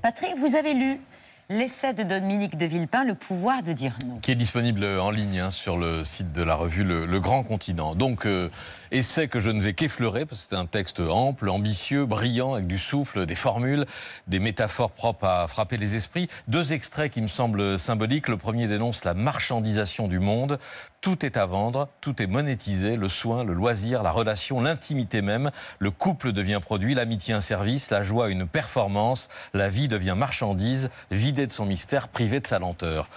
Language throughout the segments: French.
Patrick, vous avez lu l'essai de Dominique de Villepin, Le pouvoir de dire non. Qui est disponible en ligne sur le site de la revue Le Grand Continent. Donc, essai que je ne vais qu'effleurer, parce que c'est un texte ample, ambitieux, brillant, avec du souffle, des formules, des métaphores propres à frapper les esprits. 2 extraits qui me semblent symboliques. Le premier dénonce la marchandisation du monde. Tout est à vendre, tout est monétisé, le soin, le loisir, la relation, l'intimité même. Le couple devient produit, l'amitié un service, la joie une performance, la vie devient marchandise, vidée de son mystère, privée de sa lenteur.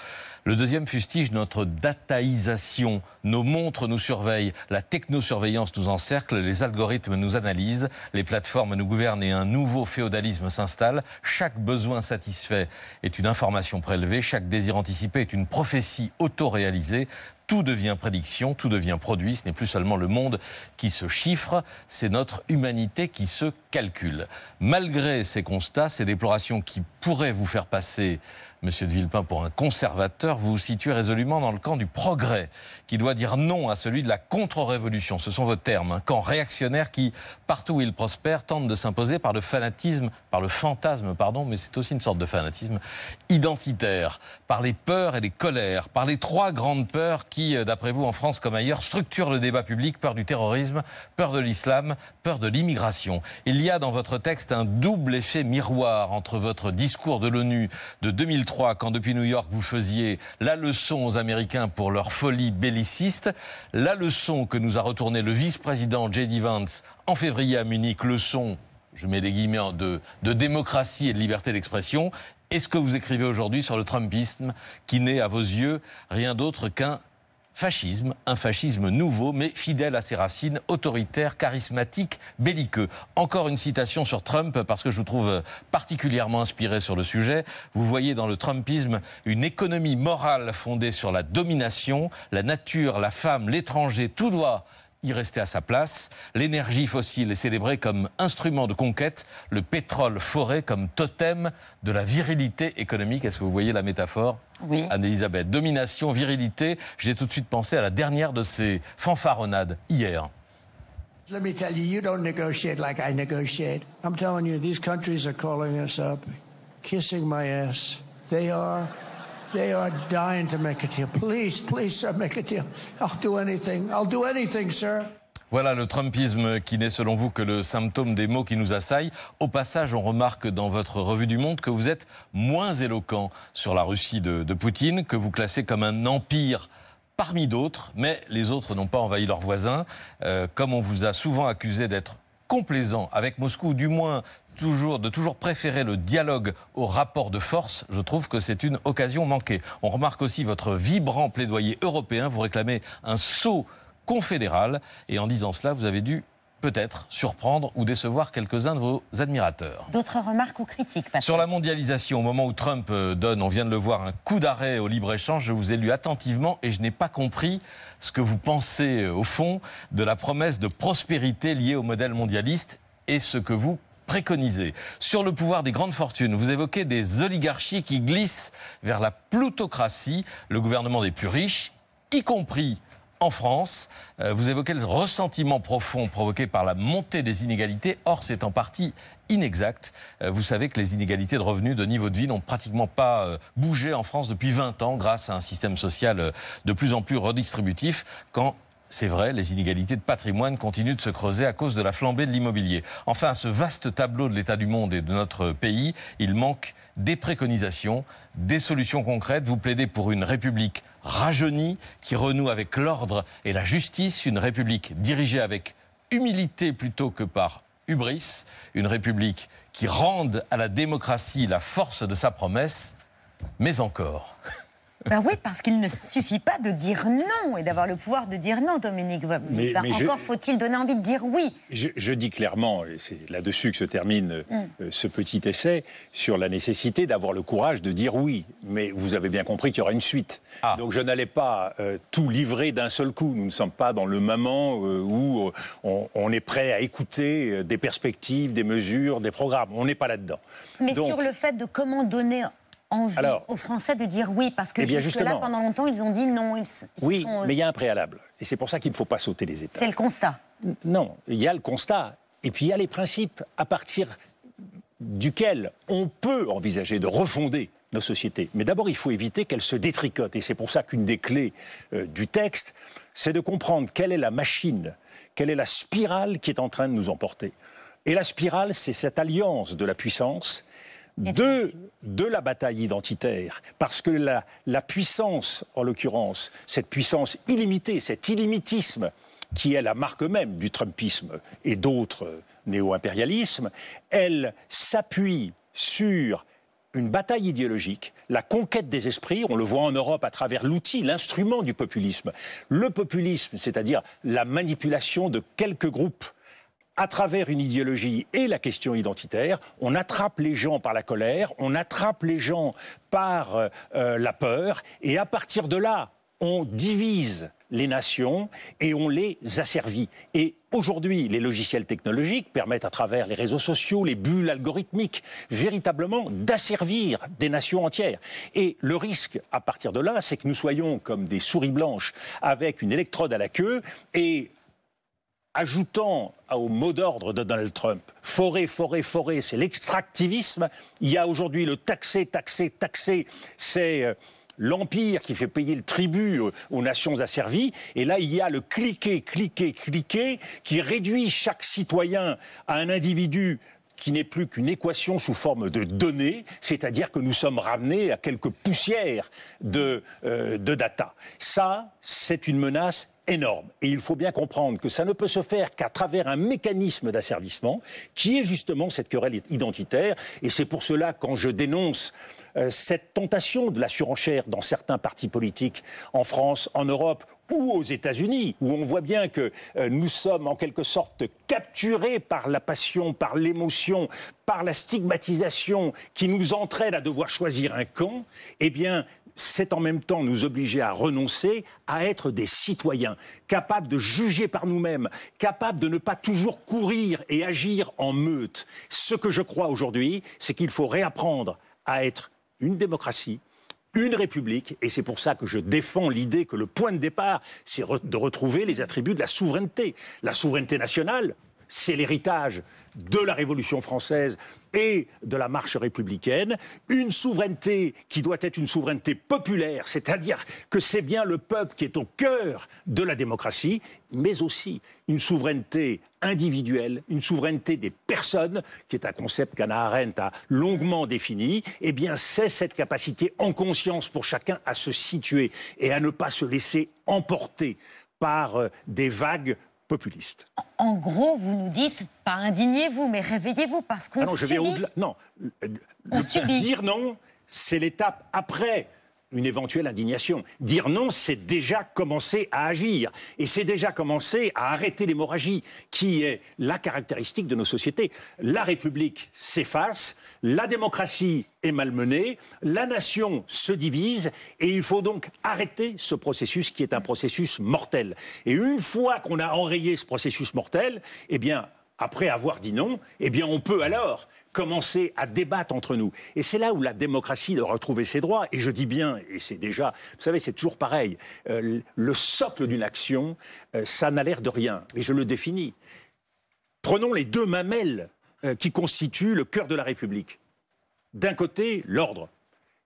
Le deuxième fustige notre dataïsation. Nos montres nous surveillent, la technosurveillance nous encercle, les algorithmes nous analysent, les plateformes nous gouvernent et un nouveau féodalisme s'installe. Chaque besoin satisfait est une information prélevée, chaque désir anticipé est une prophétie autoréalisée. Tout devient prédiction, tout devient produit. Ce n'est plus seulement le monde qui se chiffre, c'est notre humanité qui se calcule. Malgré ces constats, ces déplorations qui pourraient vous faire passer, Monsieur de Villepin, pour un conservateur, vous vous situez résolument dans le camp du progrès, qui doit dire non à celui de la contre-révolution. Ce sont vos termes, un camp réactionnaire qui, partout où il prospère, tente de s'imposer par le fanatisme, par le fantasme, mais c'est aussi une sorte de fanatisme identitaire, par les peurs et les colères, par les 3 grandes peurs qui, d'après vous, en France comme ailleurs, structurent le débat public: peur du terrorisme, peur de l'islam, peur de l'immigration. Il y a dans votre texte un double effet miroir entre votre discours de l'ONU de 2003, quand depuis New York vous faisiez la leçon aux Américains pour leur folie belliciste, la leçon que nous a retourné le vice-président J.D. Vance en février à Munich, leçon, je mets les guillemets, de démocratie et de liberté d'expression, et ce que vous écrivez aujourd'hui sur le Trumpisme, qui n'est à vos yeux rien d'autre qu'un fascisme, un fascisme nouveau, mais fidèle à ses racines, autoritaire, charismatique, belliqueux. Encore une citation sur Trump, parce que je vous trouve particulièrement inspiré sur le sujet. Vous voyez dans le Trumpisme une économie morale fondée sur la domination, la nature, la femme, l'étranger, tout doit y rester à sa place. L'énergie fossile est célébrée comme instrument de conquête, le pétrole foré comme totem de la virilité économique. Est-ce que vous voyez la métaphore ? Oui. Anne-Elisabeth, domination, virilité. J'ai tout de suite pensé à la dernière de ces fanfaronnades, hier. Let me tell you, you don't negotiate like I negotiate. I'm telling you, these countries are calling us up, kissing my ass. They are dying to make a deal. Please, sir, make a deal. I'll do anything, sir. Voilà le Trumpisme qui n'est selon vous que le symptôme des maux qui nous assaillent. Au passage, on remarque dans votre revue du Monde que vous êtes moins éloquent sur la Russie de Poutine, que vous classez comme un empire parmi d'autres, mais les autres n'ont pas envahi leurs voisins. Comme on vous a souvent accusé d'être complaisant avec Moscou, du moins de toujours préférer le dialogue au rapport de force, je trouve que c'est une occasion manquée. On remarque aussi votre vibrant plaidoyer européen, vous réclamez un saut confédéral, et en disant cela, vous avez dû peut-être surprendre ou décevoir quelques-uns de vos admirateurs. D'autres remarques ou critiques, Patrick ? Sur la mondialisation, au moment où Trump donne, on vient de le voir, un coup d'arrêt au libre-échange, je vous ai lu attentivement et je n'ai pas compris ce que vous pensez, au fond, de la promesse de prospérité liée au modèle mondialiste et ce que vous préconisé. Sur le pouvoir des grandes fortunes, vous évoquez des oligarchies qui glissent vers la plutocratie, le gouvernement des plus riches, y compris en France. Vous évoquez le ressentiment profond provoqué par la montée des inégalités. Or, c'est en partie inexact. Vous savez que les inégalités de revenus, de niveau de vie n'ont pratiquement pas bougé en France depuis 20 ans grâce à un système social de plus en plus redistributif, quand c'est vrai, les inégalités de patrimoine continuent de se creuser à cause de la flambée de l'immobilier. Enfin, à ce vaste tableau de l'état du monde et de notre pays, il manque des préconisations, des solutions concrètes. Vous plaidez pour une république rajeunie qui renoue avec l'ordre et la justice, une république dirigée avec humilité plutôt que par hubris, une république qui rende à la démocratie la force de sa promesse, mais encore... Ben oui, parce qu'il ne suffit pas de dire non et d'avoir le pouvoir de dire non, Dominique. Mais encore faut-il donner envie de dire oui. Je dis clairement, et c'est là-dessus que se termine ce petit essai, sur la nécessité d'avoir le courage de dire oui. Mais vous avez bien compris qu'il y aura une suite. Donc je n'allais pas tout livrer d'un seul coup. Nous ne sommes pas dans le moment où on est prêt à écouter des perspectives, des mesures, des programmes. On n'est pas là-dedans. Mais donc, sur le fait de comment donner envie aux Français de dire oui, parce que jusque-là, pendant longtemps, ils ont dit non. Mais il y a un préalable. Et c'est pour ça qu'il ne faut pas sauter les étapes. C'est le constat. Non, il y a le constat. Et puis il y a les principes à partir duquel on peut envisager de refonder nos sociétés. Mais d'abord, il faut éviter qu'elles se détricotent. Et c'est pour ça qu'une des clés du texte, c'est de comprendre quelle est la machine, quelle est la spirale qui est en train de nous emporter. Et la spirale, c'est cette alliance de la puissance, de la bataille identitaire. Parce que la puissance, en l'occurrence, cette puissance illimitée, cet illimitisme, qui est la marque même du trumpisme et d'autres néo-impérialismes, elle s'appuie sur une bataille idéologique, la conquête des esprits, on le voit en Europe à travers l'outil, l'instrument du populisme. Le populisme, c'est-à-dire la manipulation de quelques groupes à travers une idéologie et la question identitaire, on attrape les gens par la colère, on attrape les gens par la peur, et à partir de là, on divise les nations et on les asservit. Et aujourd'hui, les logiciels technologiques permettent à travers les réseaux sociaux, les bulles algorithmiques, véritablement d'asservir des nations entières. Et le risque, à partir de là, c'est que nous soyons comme des souris blanches avec une électrode à la queue et ajoutant au mot d'ordre de Donald Trump, forêt, forêt, forêt, c'est l'extractivisme. Il y a aujourd'hui le taxer, taxer, taxer, c'est l'empire qui fait payer le tribut aux nations asservies. Et là, il y a le cliquer, cliquer, cliquer, qui réduit chaque citoyen à un individu qui n'est plus qu'une équation sous forme de données, c'est-à-dire que nous sommes ramenés à quelques poussières de data. Ça, c'est une menace énorme. Et il faut bien comprendre que ça ne peut se faire qu'à travers un mécanisme d'asservissement qui est justement cette querelle identitaire. Et c'est pour cela, quand je dénonce cette tentation de la surenchère dans certains partis politiques en France, en Europe ou aux États-Unis, où on voit bien que nous sommes en quelque sorte capturés par la passion, par l'émotion, par la stigmatisation qui nous entraîne à devoir choisir un camp, eh bien, c'est en même temps nous obliger à renoncer à être des citoyens, capables de juger par nous-mêmes, capables de ne pas toujours courir et agir en meute. Ce que je crois aujourd'hui, c'est qu'il faut réapprendre à être une démocratie, une république, et c'est pour ça que je défends l'idée que le point de départ, c'est de retrouver les attributs de la souveraineté. La souveraineté nationale, c'est l'héritage de la Révolution française et de la marche républicaine, une souveraineté qui doit être une souveraineté populaire, c'est-à-dire que c'est bien le peuple qui est au cœur de la démocratie, mais aussi une souveraineté individuelle, une souveraineté des personnes, qui est un concept qu'Hannah Arendt a longuement défini. Eh bien, c'est cette capacité en conscience pour chacun à se situer et à ne pas se laisser emporter par des vagues populistes. En gros, vous nous dites, pas indignez-vous, mais réveillez-vous, parce qu'on je vais au-delà. Non, dire non, c'est l'étape après une éventuelle indignation. Dire non, c'est déjà commencer à agir. Et c'est déjà commencer à arrêter l'hémorragie, qui est la caractéristique de nos sociétés. La République s'efface, la démocratie est malmenée, la nation se divise, et il faut donc arrêter ce processus qui est un processus mortel. Et une fois qu'on a enrayé ce processus mortel, eh bien, après avoir dit non, eh bien, on peut alors commencer à débattre entre nous. Et c'est là où la démocratie doit retrouver ses droits. Et je dis bien, et c'est déjà, vous savez, c'est toujours pareil, le socle d'une action, ça n'a l'air de rien, mais je le définis. Prenons les deux mamelles qui constituent le cœur de la République. D'un côté, l'ordre.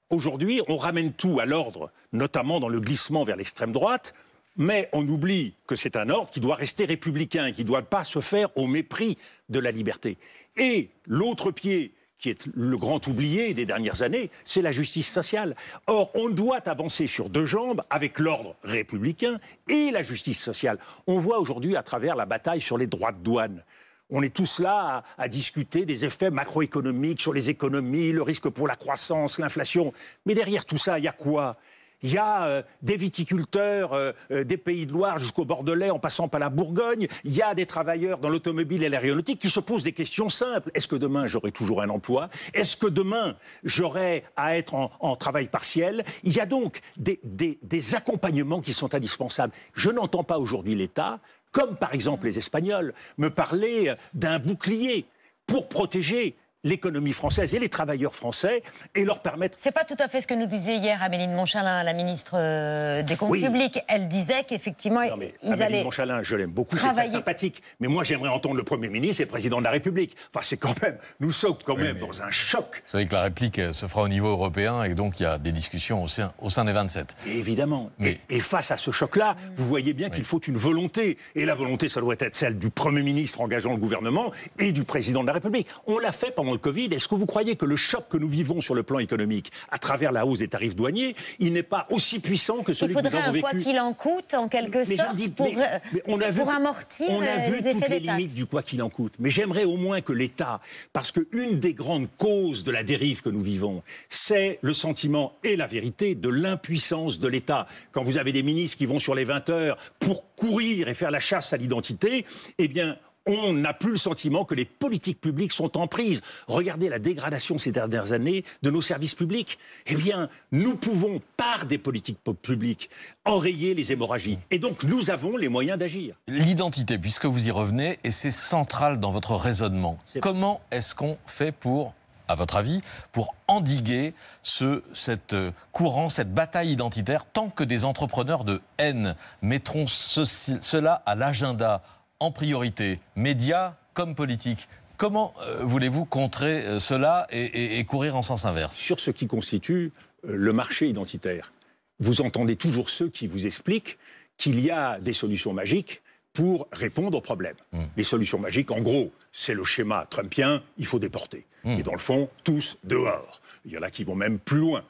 Aujourd'hui, on ramène tout à l'ordre, notamment dans le glissement vers l'extrême droite, mais on oublie que c'est un ordre qui doit rester républicain, qui ne doit pas se faire au mépris de la liberté. Et l'autre pied, qui est le grand oublié des dernières années, c'est la justice sociale. Or, on doit avancer sur deux jambes avec l'ordre républicain et la justice sociale. On voit aujourd'hui à travers la bataille sur les droits de douane. On est tous là à discuter des effets macroéconomiques sur les économies, le risque pour la croissance, l'inflation. Mais derrière tout ça, il y a quoi ? Il y a des viticulteurs des Pays de Loire jusqu'au Bordelais en passant par la Bourgogne. Il y a des travailleurs dans l'automobile et l'aéronautique qui se posent des questions simples. Est-ce que demain j'aurai toujours un emploi ? Est-ce que demain j'aurai à être en travail partiel ? Il y a donc des accompagnements qui sont indispensables. Je n'entends pas aujourd'hui l'État, comme par exemple les Espagnols, me parler d'un bouclier pour protéger l'économie française et les travailleurs français et leur permettre... C'est pas tout à fait ce que nous disait hier Amélie de Montchalin, la ministre des Comptes publics. Elle disait qu'effectivement, ils allaient Montchalin, je l'aime beaucoup, c'est très sympathique. Mais moi, j'aimerais entendre le Premier ministre et le Président de la République. Enfin, c'est quand même... Nous sommes quand même dans un choc. Vous savez que la réplique se fera au niveau européen et donc il y a des discussions au sein des 27. Et évidemment. Et face à ce choc-là, vous voyez bien qu'il faut une volonté. Et la volonté, ça doit être celle du Premier ministre engageant le gouvernement et du Président de la République. On l'a fait pendant le Covid. Est-ce que vous croyez que le choc que nous vivons sur le plan économique, à travers la hausse des tarifs douaniers, il n'est pas aussi puissant que celui que nous avons vécu? Il faudrait un quoi qu'il en coûte, en quelque sorte, pour amortir les effets des taxes. On a vu toutes les limites du quoi qu'il en coûte. Mais j'aimerais au moins que l'État, parce qu'une des grandes causes de la dérive que nous vivons, c'est le sentiment et la vérité de l'impuissance de l'État. Quand vous avez des ministres qui vont sur les 20 heures pour courir et faire la chasse à l'identité, eh bien... on n'a plus le sentiment que les politiques publiques sont en prise. Regardez la dégradation ces dernières années de nos services publics. Eh bien, nous pouvons, par des politiques publiques, enrayer les hémorragies. Et donc, nous avons les moyens d'agir. L'identité, puisque vous y revenez, et c'est central dans votre raisonnement. Comment est-ce qu'on fait pour, à votre avis, pour endiguer cette bataille identitaire, tant que des entrepreneurs de haine mettront cela à l'agenda en priorité, médias comme politiques? Comment voulez-vous contrer cela et courir en sens inverse? Sur ce qui constitue le marché identitaire, vous entendez toujours ceux qui vous expliquent qu'il y a des solutions magiques pour répondre aux problèmes. Les solutions magiques, en gros, c'est le schéma trumpien, il faut déporter. Et dans le fond, tous dehors. Il y en a qui vont même plus loin.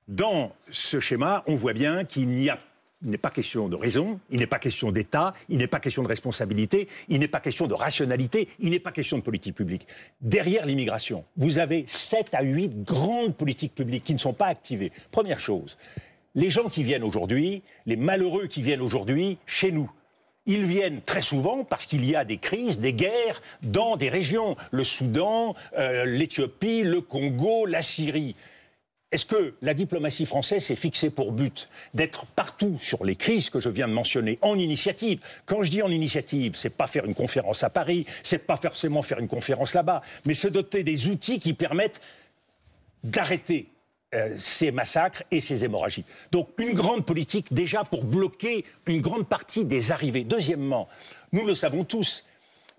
Dans ce schéma, on voit bien qu'il n'est pas question de raison, il n'est pas question d'État, il n'est pas question de responsabilité, il n'est pas question de rationalité, il n'est pas question de politique publique. Derrière l'immigration, vous avez 7 à 8 grandes politiques publiques qui ne sont pas activées. Première chose, les gens qui viennent aujourd'hui, les malheureux qui viennent aujourd'hui chez nous, ils viennent très souvent parce qu'il y a des crises, des guerres dans des régions. Le Soudan, l'Éthiopie, le Congo, la Syrie. Est-ce que la diplomatie française s'est fixée pour but d'être partout sur les crises que je viens de mentionner, en initiative? Quand je dis en initiative, c'est pas faire une conférence à Paris, c'est pas forcément faire une conférence là-bas, mais se doter des outils qui permettent d'arrêter ces massacres et ces hémorragies. Donc une grande politique déjà pour bloquer une grande partie des arrivées. Deuxièmement, nous le savons tous,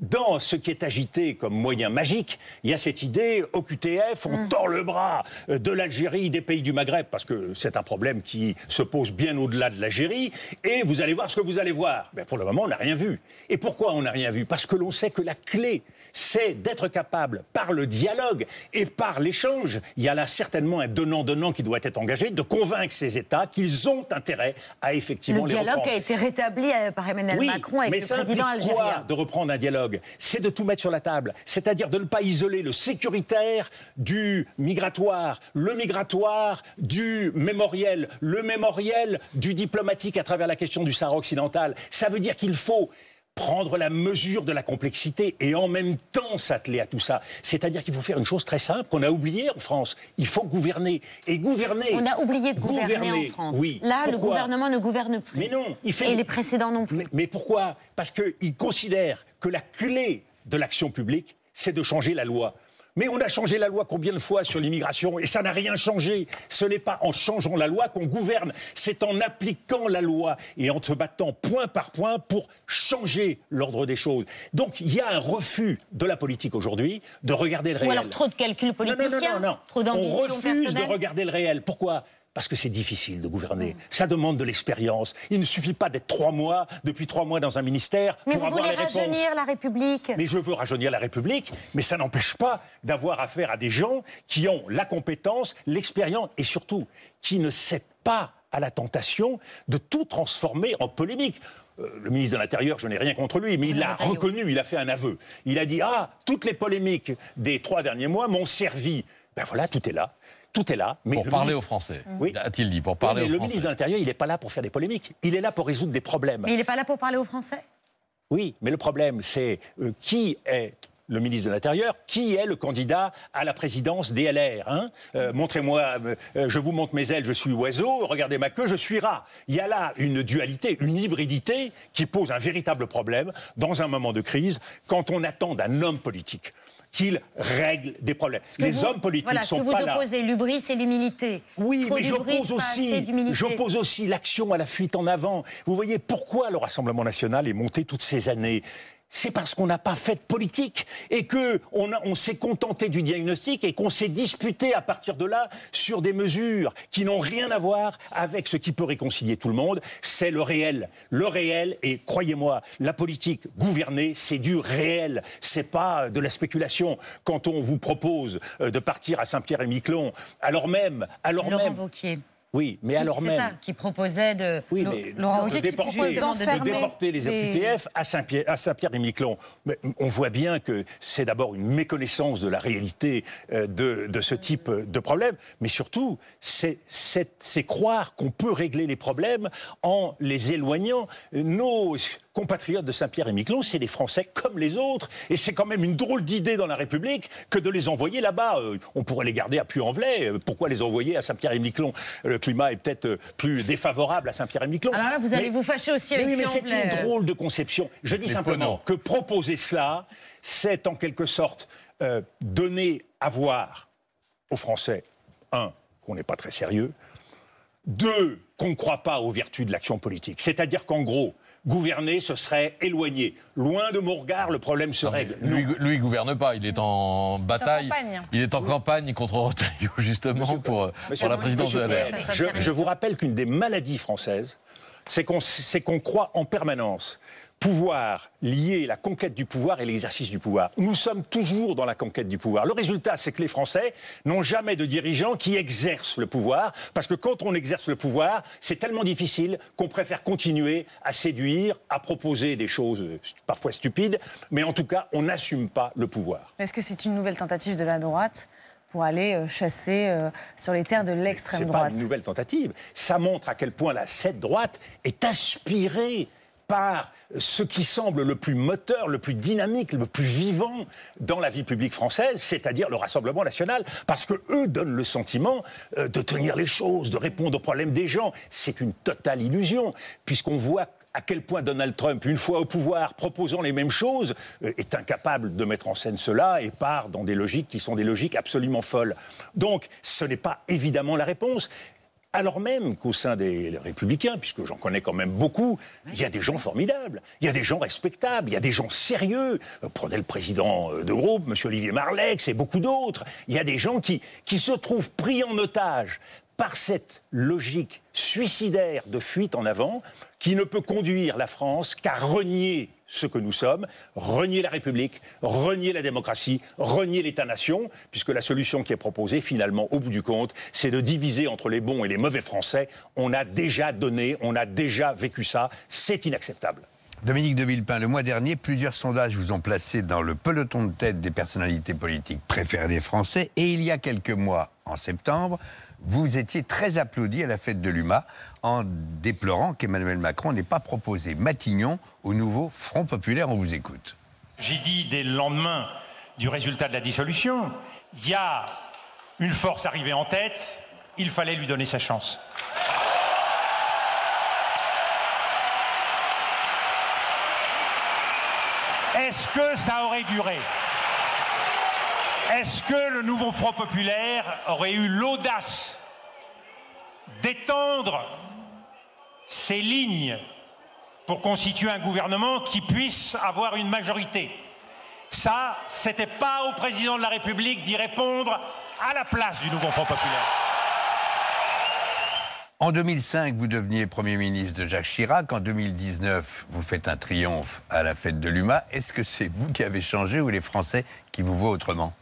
dans ce qui est agité comme moyen magique, il y a cette idée, au QTF, on tord le bras de l'Algérie, des pays du Maghreb, parce que c'est un problème qui se pose bien au-delà de l'Algérie, et vous allez voir ce que vous allez voir. Ben pour le moment, on n'a rien vu. Et pourquoi on n'a rien vu? Parce que l'on sait que la clé, c'est d'être capable, par le dialogue et par l'échange, il y a là certainement un donnant-donnant qui doit être engagé, de convaincre ces États qu'ils ont intérêt à effectivement les reprendre. Le dialogue a été rétabli par Emmanuel Macron avec le président algérien. Quoi de reprendre un dialogue? C'est de tout mettre sur la table. C'est-à-dire de ne pas isoler le sécuritaire du migratoire, le migratoire du mémoriel, le mémoriel du diplomatique à travers la question du Sahara occidental. Ça veut dire qu'il faut prendre la mesure de la complexité et en même temps s'atteler à tout ça. C'est-à-dire qu'il faut faire une chose très simple qu'on a oubliée en France. Il faut gouverner. Et gouverner... On a oublié de gouverner en France. Oui. Là, le gouvernement ne gouverne plus. Mais non. Et les précédents non plus. Mais pourquoi? Parce qu'ils considèrent que la clé de l'action publique, c'est de changer la loi. Mais on a changé la loi combien de fois sur l'immigration et ça n'a rien changé. Ce n'est pas en changeant la loi qu'on gouverne, c'est en appliquant la loi et en se battant point par point pour changer l'ordre des choses. Donc il y a un refus de la politique aujourd'hui de regarder le réel. Ou alors trop de calculs politiciens, non. Trop d'ambition personnelle. On refuse de regarder le réel. Pourquoi ? Parce que c'est difficile de gouverner. Ça demande de l'expérience. Il ne suffit pas d'être depuis 3 mois dans un ministère pour avoir les réponses. Mais vous voulez rajeunir la République. Mais je veux rajeunir la République, mais ça n'empêche pas d'avoir affaire à des gens qui ont la compétence, l'expérience et surtout qui ne cèdent pas à la tentation de tout transformer en polémique. Le ministre de l'Intérieur, je n'ai rien contre lui, mais il l'a reconnu, il a fait un aveu. Il a dit « Ah, toutes les polémiques des 3 derniers mois m'ont servi. » Ben voilà, tout est là. Tout est là. Mais pour parler aux Français, a-t-il dit, pour parler aux Français. Le ministre de l'Intérieur, il n'est pas là pour faire des polémiques. Il est là pour résoudre des problèmes. Mais il n'est pas là pour parler aux Français ? Oui, mais le problème, c'est qui est le ministre de l'Intérieur, qui est le candidat à la présidence des LR, hein. Montrez-moi, je vous montre mes ailes, je suis oiseau, regardez ma queue, je suis rat. Il y a là une dualité, une hybridité qui pose un véritable problème dans un moment de crise, quand on attend d'un homme politique qu'il règle des problèmes. Les hommes politiques sont pas là. Vous opposez l'hubris et l'humilité. Oui, mais j'oppose aussi l'action à la fuite en avant. Vous voyez pourquoi le Rassemblement national est monté toutes ces années? C'est parce qu'on n'a pas fait de politique et qu'on s'est contenté du diagnostic et qu'on s'est disputé à partir de là sur des mesures qui n'ont rien à voir avec ce qui peut réconcilier tout le monde. C'est le réel. Le réel, et croyez-moi, la politique gouvernée, c'est du réel. C'est pas de la spéculation. Quand on vous propose de partir à Saint-Pierre-et-Miquelon, alors même... Laurent Wauquiez. Oui, mais alors même... C'est ça, qui proposait de... Oui, mais de déporter les OQTF à Saint-Pierre-et-Miquelon. On voit bien que c'est d'abord une méconnaissance de la réalité de ce type de problème, mais surtout, c'est croire qu'on peut régler les problèmes en les éloignant. Nos compatriotes de Saint-Pierre-et-Miquelon, c'est des Français comme les autres, et c'est quand même une drôle d'idée dans la République que de les envoyer là-bas. On pourrait les garder à Puy-en-Velay. Pourquoi les envoyer à Saint-Pierre-et-Miquelon? Le climat est peut-être plus défavorable à Saint-Pierre-et-Miquelon. Alors là, vous allez vous fâcher aussi avec Puy-en-Velay. Mais c'est une drôle de conception. Je dis simplement que proposer cela, c'est en quelque sorte donner à voir aux Français, un, qu'on n'est pas très sérieux, deux, qu'on ne croit pas aux vertus de l'action politique. C'est-à-dire qu'en gros, gouverner, ce serait éloigné. Loin de mon regard, le problème se règle. Lui, il ne gouverne pas, il est en bataille. Il est en campagne contre Retailleau, justement, pour la présidence de la LR. Je vous rappelle qu'une des maladies françaises, c'est qu'on croit en permanence pouvoir lier la conquête du pouvoir et l'exercice du pouvoir. Nous sommes toujours dans la conquête du pouvoir. Le résultat, c'est que les Français n'ont jamais de dirigeants qui exercent le pouvoir, parce que quand on exerce le pouvoir, c'est tellement difficile qu'on préfère continuer à séduire, à proposer des choses parfois stupides, mais en tout cas, on n'assume pas le pouvoir. Est-ce que c'est une nouvelle tentative de la droite pour aller chasser sur les terres de l'extrême droite? C'est pas une nouvelle tentative. Ça montre à quel point cette droite est aspirée par ce qui semble le plus moteur, le plus dynamique, le plus vivant dans la vie publique française, c'est-à-dire le Rassemblement national, parce qu'eux donnent le sentiment de tenir les choses, de répondre aux problèmes des gens. C'est une totale illusion, puisqu'on voit à quel point Donald Trump, une fois au pouvoir, proposant les mêmes choses, est incapable de mettre en scène cela et part dans des logiques qui sont des logiques absolument folles. Donc, ce n'est pas évidemment la réponse. Alors même qu'au sein des Républicains, puisque j'en connais quand même beaucoup, il y a des gens formidables, il y a des gens respectables, il y a des gens sérieux. Prenez le président de groupe, M. Olivier Marleix, et beaucoup d'autres. Il y a des gens qui se trouvent pris en otage par cette logique suicidaire de fuite en avant qui ne peut conduire la France qu'à renier ce que nous sommes, renier la République, renier la démocratie, renier l'État-nation, puisque la solution qui est proposée, finalement, au bout du compte, c'est de diviser entre les bons et les mauvais Français. On a déjà donné, on a déjà vécu ça, c'est inacceptable. Dominique de Villepin, le mois dernier, plusieurs sondages vous ont placé dans le peloton de tête des personnalités politiques préférées des Français, et il y a quelques mois, en septembre, vous étiez très applaudi à la fête de l'UMA en déplorant qu'Emmanuel Macron n'ait pas proposé Matignon au nouveau Front Populaire. On vous écoute. J'ai dit dès le lendemain du résultat de la dissolution, il y a une force arrivée en tête, il fallait lui donner sa chance. Est-ce que ça aurait duré ? Est-ce que le nouveau Front Populaire aurait eu l'audace d'étendre ses lignes pour constituer un gouvernement qui puisse avoir une majorité? Ça, c'était pas au président de la République d'y répondre à la place du nouveau Front Populaire. En 2005, vous deveniez Premier ministre de Jacques Chirac. En 2019, vous faites un triomphe à la fête de l'UMA. Est-ce que c'est vous qui avez changé ou les Français qui vous voient autrement ?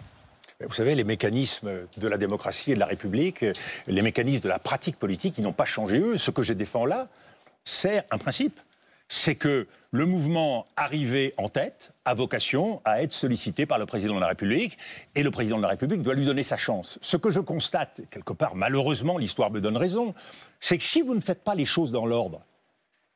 Vous savez, les mécanismes de la démocratie et de la République, les mécanismes de la pratique politique, ils n'ont pas changé, eux. Ce que je défends là, c'est un principe. C'est que le mouvement arrivé en tête a vocation à être sollicité par le président de la République, et le président de la République doit lui donner sa chance. Ce que je constate, quelque part, malheureusement, l'histoire me donne raison, c'est que si vous ne faites pas les choses dans l'ordre,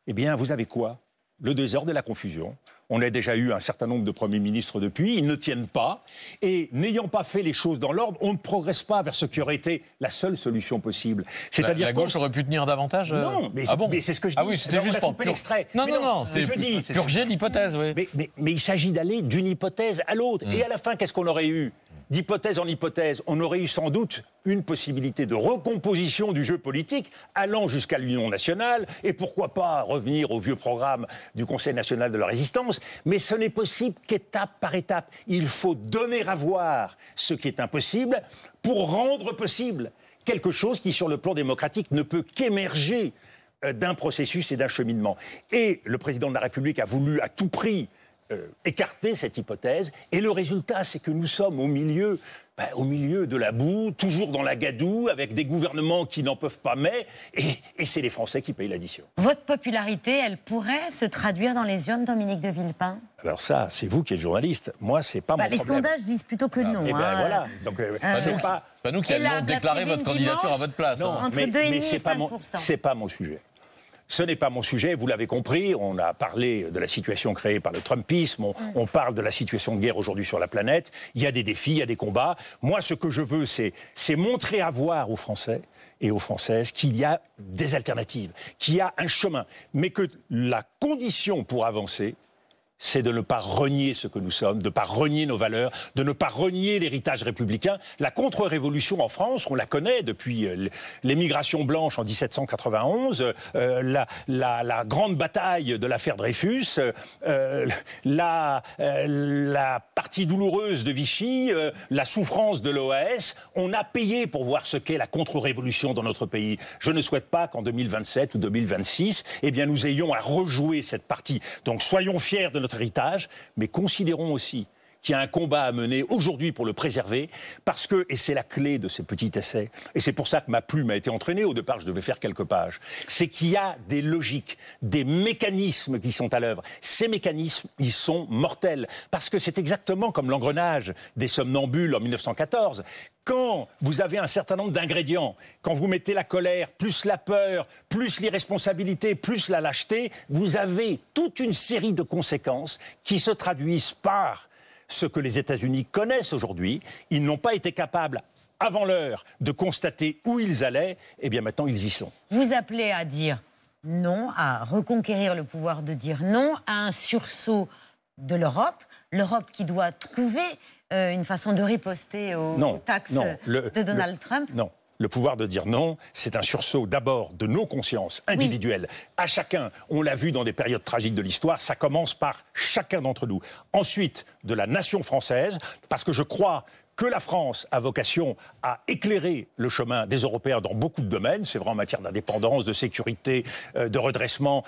eh bien, vous avez quoi ? Le désordre et la confusion. On a déjà eu un certain nombre de premiers ministres depuis. Ils ne tiennent pas. Et n'ayant pas fait les choses dans l'ordre, on ne progresse pas vers ce qui aurait été la seule solution possible. C'est-à-dire la gauche aurait pu tenir davantage Non, mais c'est ce que je dis. Ah oui, c'était juste pour l'extrait. Non, c'était purger l'hypothèse, oui. Mais il s'agit d'aller d'une hypothèse à l'autre. Et à la fin, qu'est-ce qu'on aurait eu ? D'hypothèse en hypothèse, on aurait eu sans doute une possibilité de recomposition du jeu politique allant jusqu'à l'Union nationale et pourquoi pas revenir au vieux programme du Conseil national de la résistance. Mais ce n'est possible qu'étape par étape. Il faut donner à voir ce qui est impossible pour rendre possible quelque chose qui, sur le plan démocratique, ne peut qu'émerger d'un processus et d'un cheminement. Et le président de la République a voulu à tout prix écarter cette hypothèse. Et le résultat, c'est que nous sommes au milieu de la boue, toujours dans la gadoue, avec des gouvernements qui n'en peuvent pas mais, et c'est les Français qui payent l'addition. Votre popularité, elle pourrait se traduire dans les urnes, Dominique de Villepin ? Alors ça, c'est vous qui êtes journaliste. Moi, c'est pas mon problème. Les sondages disent plutôt que non. Et voilà. Donc, c'est pas nous qui allons déclarer votre candidature à votre place. Non, entre 2,5 et 5%. C'est pas mon sujet. Ce n'est pas mon sujet, vous l'avez compris, on a parlé de la situation créée par le Trumpisme, on parle de la situation de guerre aujourd'hui sur la planète, il y a des défis, il y a des combats. Moi, ce que je veux, c'est montrer à voir aux Français et aux Françaises qu'il y a des alternatives, qu'il y a un chemin, mais que la condition pour avancer, c'est de ne pas renier ce que nous sommes, de ne pas renier nos valeurs, de ne pas renier l'héritage républicain. La contre-révolution en France, on la connaît depuis l'émigration blanche en 1791, la grande bataille de l'affaire Dreyfus, la partie douloureuse de Vichy, la souffrance de l'OAS. On a payé pour voir ce qu'est la contre-révolution dans notre pays. Je ne souhaite pas qu'en 2027 ou 2026, nous ayons à rejouer cette partie. Donc soyons fiers de notre héritage, mais considérons aussi qu'il y a un combat à mener aujourd'hui pour le préserver, parce que, et c'est la clé de ces petits essais, et c'est pour ça que ma plume a été entraînée, au départ je devais faire quelques pages, c'est qu'il y a des logiques, des mécanismes qui sont à l'œuvre. Ces mécanismes, ils sont mortels, parce que c'est exactement comme l'engrenage des somnambules en 1914. Quand vous avez un certain nombre d'ingrédients, quand vous mettez la colère, plus la peur, plus l'irresponsabilité, plus la lâcheté, vous avez toute une série de conséquences qui se traduisent par ce que les États-Unis connaissent aujourd'hui. Ils n'ont pas été capables, avant l'heure, de constater où ils allaient. Eh bien maintenant, ils y sont. Vous appelez à dire non, à reconquérir le pouvoir de dire non, à un sursaut de l'Europe. L'Europe qui doit trouver une façon de riposter aux taxes de Donald Trump. Non. Le pouvoir de dire non, c'est un sursaut d'abord de nos consciences individuelles. Oui. À chacun, on l'a vu dans des périodes tragiques de l'histoire, ça commence par chacun d'entre nous. Ensuite, de la nation française, parce que je crois que la France a vocation à éclairer le chemin des Européens dans beaucoup de domaines. C'est vrai en matière d'indépendance, de sécurité, de redressement.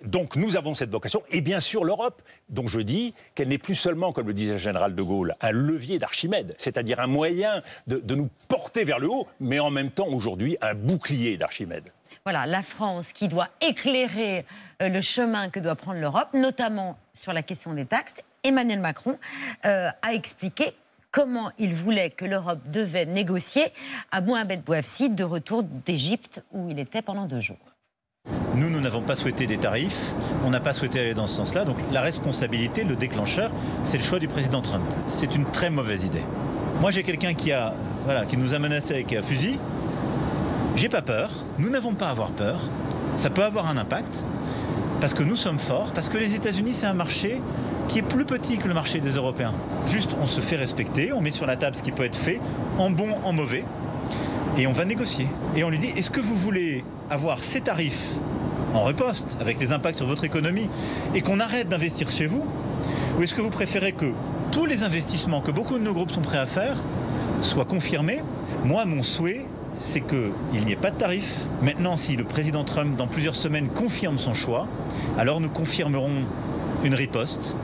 Donc nous avons cette vocation. Et bien sûr l'Europe, dont je dis qu'elle n'est plus seulement, comme le disait le général de Gaulle, un levier d'Archimède, c'est-à-dire un moyen de nous porter vers le haut, mais en même temps aujourd'hui un bouclier d'Archimède. Voilà, la France qui doit éclairer le chemin que doit prendre l'Europe, notamment sur la question des taxes. Emmanuel Macron a expliqué comment il voulait que l'Europe devait négocier à Mohamed Bouafsi de retour d'Égypte où il était pendant 2 jours. Nous n'avons pas souhaité des tarifs, on n'a pas souhaité aller dans ce sens-là. Donc la responsabilité, le déclencheur, c'est le choix du président Trump. C'est une très mauvaise idée. Moi j'ai quelqu'un qui nous a menacés avec un fusil. J'ai pas peur, nous n'avons pas à avoir peur. Ça peut avoir un impact, parce que nous sommes forts, parce que les États-Unis c'est un marché qui est plus petit que le marché des Européens. Juste, on se fait respecter, on met sur la table ce qui peut être fait, en bon, en mauvais, et on va négocier. Et on lui dit, est-ce que vous voulez avoir ces tarifs en riposte, avec les impacts sur votre économie, et qu'on arrête d'investir chez vous, ou est-ce que vous préférez que tous les investissements que beaucoup de nos groupes sont prêts à faire soient confirmés ? Moi, mon souhait, c'est qu'il n'y ait pas de tarifs. Maintenant, si le président Trump, dans plusieurs semaines, confirme son choix, alors nous confirmerons une riposte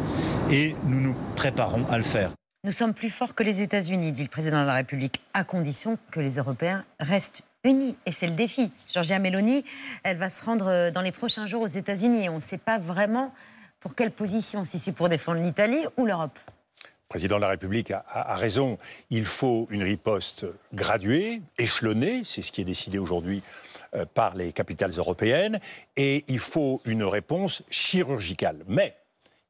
et nous nous préparons à le faire. Nous sommes plus forts que les États-Unis, dit le président de la République, à condition que les Européens restent unis. Et c'est le défi. Giorgia Meloni, elle va se rendre dans les prochains jours aux États-Unis. On ne sait pas vraiment pour quelle position, si c'est pour défendre l'Italie ou l'Europe. Le président de la République a raison. Il faut une riposte graduée, échelonnée. C'est ce qui est décidé aujourd'hui par les capitales européennes. Et il faut une réponse chirurgicale. Mais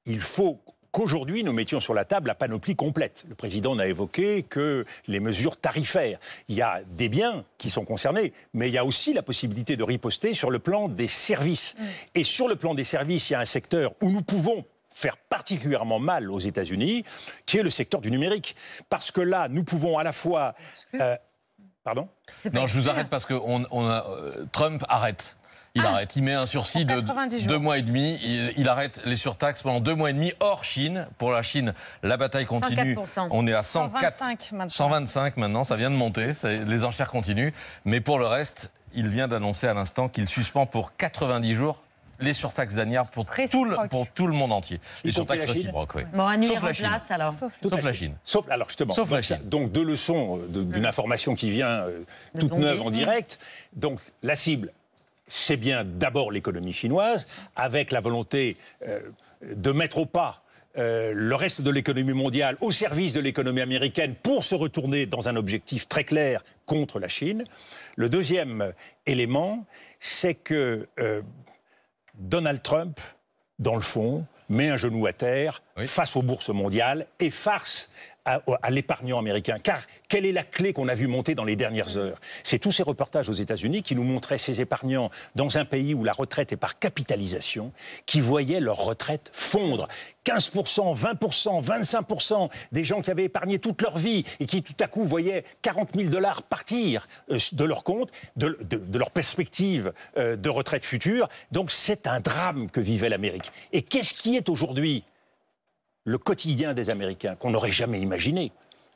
il faut qu'aujourd'hui, nous mettions sur la table la panoplie complète. Le président n'a évoqué que les mesures tarifaires. Il y a des biens qui sont concernés, mais il y a aussi la possibilité de riposter sur le plan des services. Et sur le plan des services, il y a un secteur où nous pouvons faire particulièrement mal aux États-Unis, qui est le secteur du numérique. Parce que là, nous pouvons à la fois... pardon ? Non, je vous arrête parce que Trump arrête. Il arrête, il met un sursis de 2 mois et demi, il arrête les surtaxes pendant 2 mois et demi hors Chine. Pour la Chine, la bataille continue. 104%. On est à 125 maintenant. 125 maintenant, ça vient de monter, les enchères continuent. Mais pour le reste, il vient d'annoncer à l'instant qu'il suspend pour 90 jours les surtaxes douanières pour tout le monde entier. Les surtaxes réciproques, oui. Bon, un Sauf la Chine. alors. Sauf la Chine. Alors justement, Sauf la Chine. Donc deux leçons d'une information qui vient toute neuve en direct. Donc la cible, c'est bien d'abord l'économie chinoise, avec la volonté de mettre au pas le reste de l'économie mondiale au service de l'économie américaine pour se retourner dans un objectif très clair contre la Chine. Le deuxième élément, c'est que Donald Trump, dans le fond, met un genou à terre face aux bourses mondiales et face à l'épargnant américain. Car quelle est la clé qu'on a vu monter dans les dernières heures? C'est tous ces reportages aux États-Unis qui nous montraient ces épargnants dans un pays où la retraite est par capitalisation, qui voyaient leur retraite fondre. 15%, 20%, 25% des gens qui avaient épargné toute leur vie et qui tout à coup voyaient 40 000 $ partir de leur compte, de leur perspective de retraite future. Donc c'est un drame que vivait l'Amérique. Et qu'est-ce qui est aujourd'hui le quotidien des Américains qu'on n'aurait jamais imaginé?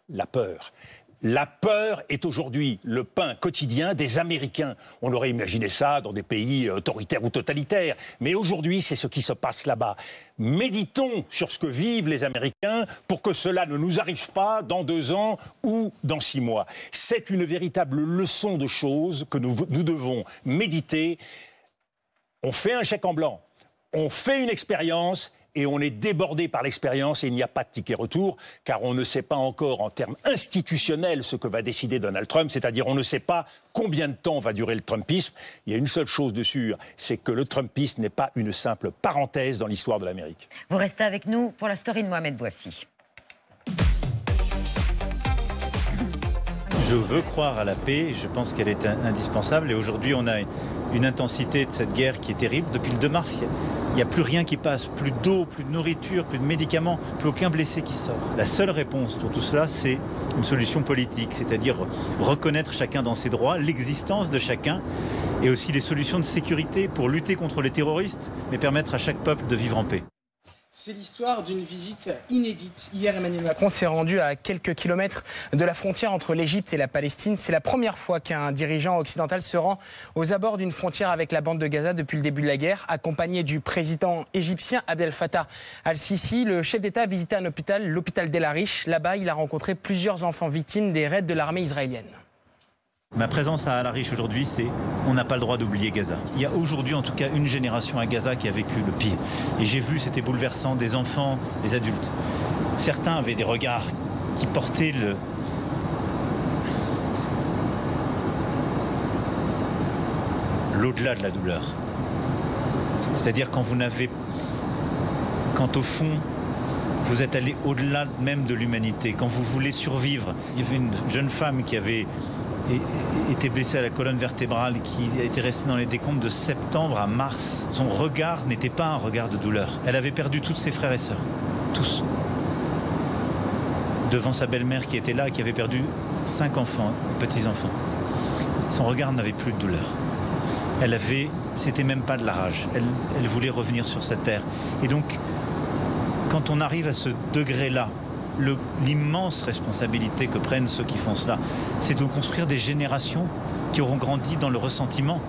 La peur. La peur est aujourd'hui le pain quotidien des Américains. On aurait imaginé ça dans des pays autoritaires ou totalitaires. Mais aujourd'hui, c'est ce qui se passe là-bas. Méditons sur ce que vivent les Américains pour que cela ne nous arrive pas dans 2 ans ou dans 6 mois. C'est une véritable leçon de choses que nous devons méditer. On fait un chèque en blanc, on fait une expérience et on est débordé par l'expérience et il n'y a pas de ticket retour, car on ne sait pas encore en termes institutionnels ce que va décider Donald Trump, c'est-à-dire on ne sait pas combien de temps va durer le Trumpisme. Il y a une seule chose de sûre, c'est que le Trumpisme n'est pas une simple parenthèse dans l'histoire de l'Amérique. Vous restez avec nous pour la story de Mohamed Bouafsi. Je veux croire à la paix, je pense qu'elle est indispensable et aujourd'hui on a une intensité de cette guerre qui est terrible. Depuis le 2 mars, il n'y a plus rien qui passe, plus d'eau, plus de nourriture, plus de médicaments, plus aucun blessé qui sort. La seule réponse pour tout cela, c'est une solution politique, c'est-à-dire reconnaître chacun dans ses droits, l'existence de chacun et aussi les solutions de sécurité pour lutter contre les terroristes, mais permettre à chaque peuple de vivre en paix. C'est l'histoire d'une visite inédite. Hier, Emmanuel Macron s'est rendu à quelques kilomètres de la frontière entre l'Égypte et la Palestine. C'est la première fois qu'un dirigeant occidental se rend aux abords d'une frontière avec la bande de Gaza depuis le début de la guerre. Accompagné du président égyptien Abdel Fattah al-Sisi, le chef d'État a visité un hôpital, l'hôpital d'El Arish. Là-bas, il a rencontré plusieurs enfants victimes des raids de l'armée israélienne. Ma présence à Al Arish aujourd'hui, c'est on n'a pas le droit d'oublier Gaza. Il y a aujourd'hui en tout cas une génération à Gaza qui a vécu le pire. Et j'ai vu, c'était bouleversant, des enfants, des adultes. Certains avaient des regards qui portaient l'au-delà de la douleur. C'est-à-dire quand au fond, vous êtes allé au-delà même de l'humanité, quand vous voulez survivre. Il y avait une jeune femme qui avait était blessée à la colonne vertébrale, qui a été restée dans les décombres de septembre à mars. Son regard n'était pas un regard de douleur. Elle avait perdu tous ses frères et sœurs. Tous. Devant sa belle-mère qui était là, qui avait perdu 5 enfants, petits-enfants. Son regard n'avait plus de douleur. C'était même pas de la rage. Elle voulait revenir sur sa terre. Et donc, quand on arrive à ce degré-là, l'immense responsabilité que prennent ceux qui font cela, c'est de construire des générations qui auront grandi dans le ressentiment.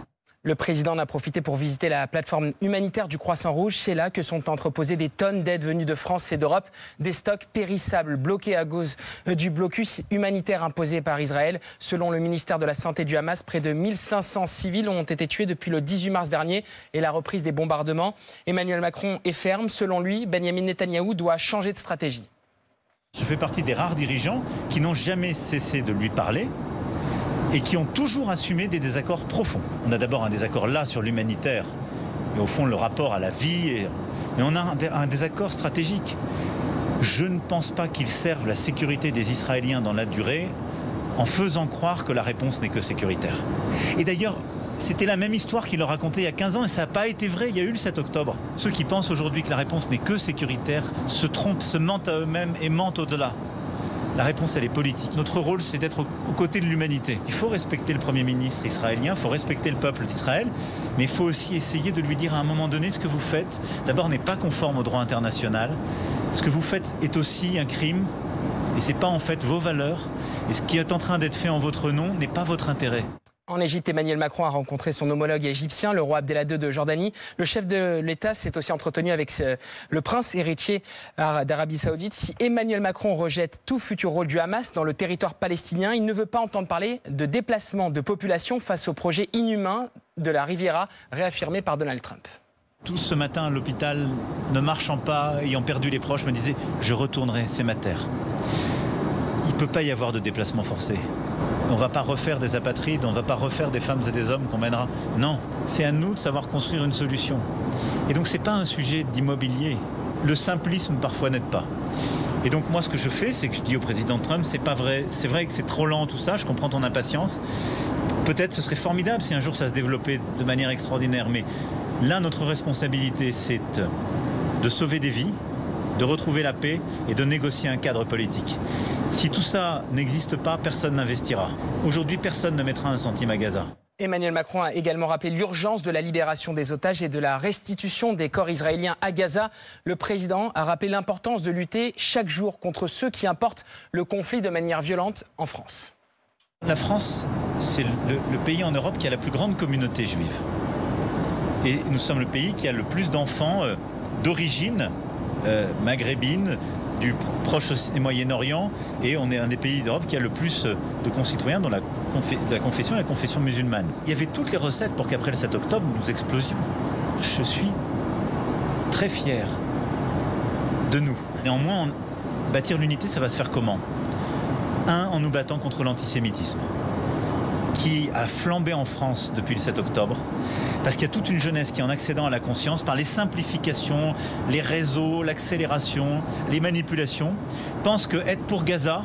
Le président en a profité pour visiter la plateforme humanitaire du Croissant-Rouge. C'est là que sont entreposées des tonnes d'aides venues de France et d'Europe, des stocks périssables bloqués à cause du blocus humanitaire imposé par Israël. Selon le ministère de la Santé du Hamas, près de 1500 civils ont été tués depuis le 18 mars dernier et la reprise des bombardements. Emmanuel Macron est ferme. Selon lui, Benyamin Netanyahou doit changer de stratégie. Je fais partie des rares dirigeants qui n'ont jamais cessé de lui parler et qui ont toujours assumé des désaccords profonds. On a d'abord un désaccord là sur l'humanitaire et au fond le rapport à la vie, Mais on a un désaccord stratégique. Je ne pense pas qu'ils servent la sécurité des Israéliens dans la durée en faisant croire que la réponse n'est que sécuritaire. Et d'ailleurs, c'était la même histoire qu'ils leur racontaient il y a 15 ans et ça n'a pas été vrai, il y a eu le 7 octobre. Ceux qui pensent aujourd'hui que la réponse n'est que sécuritaire se trompent, se mentent à eux-mêmes et mentent au-delà. La réponse, elle est politique. Notre rôle, c'est d'être aux côtés de l'humanité. Il faut respecter le Premier ministre israélien, il faut respecter le peuple d'Israël, mais il faut aussi essayer de lui dire à un moment donné ce que vous faites, d'abord, n'est pas conforme au droit international. Ce que vous faites est aussi un crime, et ce n'est pas en fait vos valeurs. Et ce qui est en train d'être fait en votre nom n'est pas votre intérêt. En Égypte, Emmanuel Macron a rencontré son homologue égyptien, le roi Abdallah II de Jordanie. Le chef de l'État s'est aussi entretenu avec le prince héritier d'Arabie Saoudite. Si Emmanuel Macron rejette tout futur rôle du Hamas dans le territoire palestinien, il ne veut pas entendre parler de déplacement de population face au projet inhumain de la Riviera, réaffirmé par Donald Trump. Tous ce matin à l'hôpital, ne marchant pas, ayant perdu les proches, me disaient « je retournerai, c'est ma terre ». Il ne peut pas y avoir de déplacement forcé. On ne va pas refaire des apatrides, on ne va pas refaire des femmes et des hommes qu'on mènera. Non, c'est à nous de savoir construire une solution. Et donc ce n'est pas un sujet d'immobilier. Le simplisme parfois n'aide pas. Et donc moi ce que je fais, c'est que je dis au président Trump, c'est pas vrai, c'est vrai que c'est trop lent tout ça, je comprends ton impatience. Peut-être ce serait formidable si un jour ça se développait de manière extraordinaire, mais là notre responsabilité c'est de sauver des vies, de retrouver la paix et de négocier un cadre politique. Si tout ça n'existe pas, personne n'investira. Aujourd'hui, personne ne mettra un centime à Gaza. Emmanuel Macron a également rappelé l'urgence de la libération des otages et de la restitution des corps israéliens à Gaza. Le président a rappelé l'importance de lutter chaque jour contre ceux qui importent le conflit de manière violente en France. La France, c'est le pays en Europe qui a la plus grande communauté juive. Et nous sommes le pays qui a le plus d'enfants d'origine maghrébine, du Proche et Moyen-Orient, et on est un des pays d'Europe qui a le plus de concitoyens dans la confession musulmane. Il y avait toutes les recettes pour qu'après le 7 octobre, nous explosions. Je suis très fier de nous. Néanmoins, bâtir l'unité, ça va se faire comment ? En nous battant contre l'antisémitisme, qui a flambé en France depuis le 7 octobre, parce qu'il y a toute une jeunesse qui, en accédant à la conscience, par les simplifications, les réseaux, l'accélération, les manipulations, pense que être pour Gaza,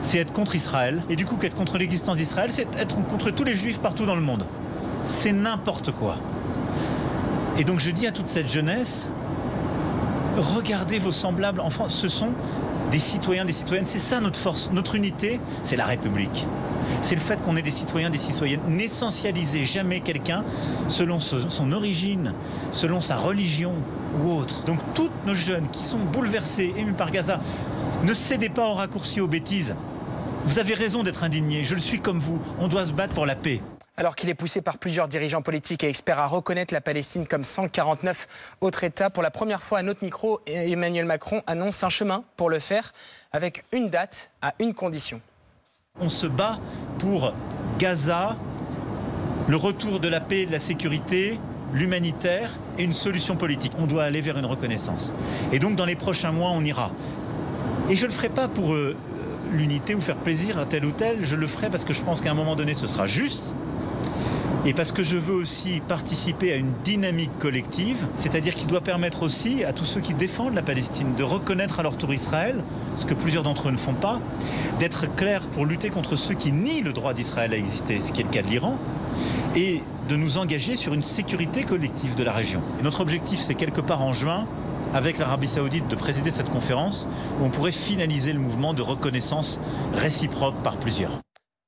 c'est être contre Israël, et du coup qu'être contre l'existence d'Israël, c'est être contre tous les juifs partout dans le monde. C'est n'importe quoi. Et donc je dis à toute cette jeunesse, regardez vos semblables en France, ce sont des citoyens, des citoyennes, c'est ça notre force, notre unité, c'est la République. C'est le fait qu'on ait des citoyens, des citoyennes. N'essentialisez jamais quelqu'un selon son origine, selon sa religion ou autre. Donc toutes nos jeunes qui sont bouleversés, émus par Gaza, ne cédez pas aux raccourcis, aux bêtises. Vous avez raison d'être indignés, je le suis comme vous. On doit se battre pour la paix. Alors qu'il est poussé par plusieurs dirigeants politiques et experts à reconnaître la Palestine comme 149 autres États, pour la première fois à notre micro, Emmanuel Macron annonce un chemin pour le faire, avec une date à une condition. On se bat pour Gaza, le retour de la paix, de la sécurité, l'humanitaire et une solution politique. On doit aller vers une reconnaissance. Et donc dans les prochains mois, on ira. Et je ne le ferai pas pour l'unité ou faire plaisir à tel ou tel, je le ferai parce que je pense qu'à un moment donné, ce sera juste. Et parce que je veux aussi participer à une dynamique collective, c'est-à-dire qui doit permettre aussi à tous ceux qui défendent la Palestine de reconnaître à leur tour Israël, ce que plusieurs d'entre eux ne font pas, d'être clairs pour lutter contre ceux qui nient le droit d'Israël à exister, ce qui est le cas de l'Iran, et de nous engager sur une sécurité collective de la région. Et notre objectif, c'est quelque part en juin, avec l'Arabie Saoudite, de présider cette conférence où on pourrait finaliser le mouvement de reconnaissance réciproque par plusieurs.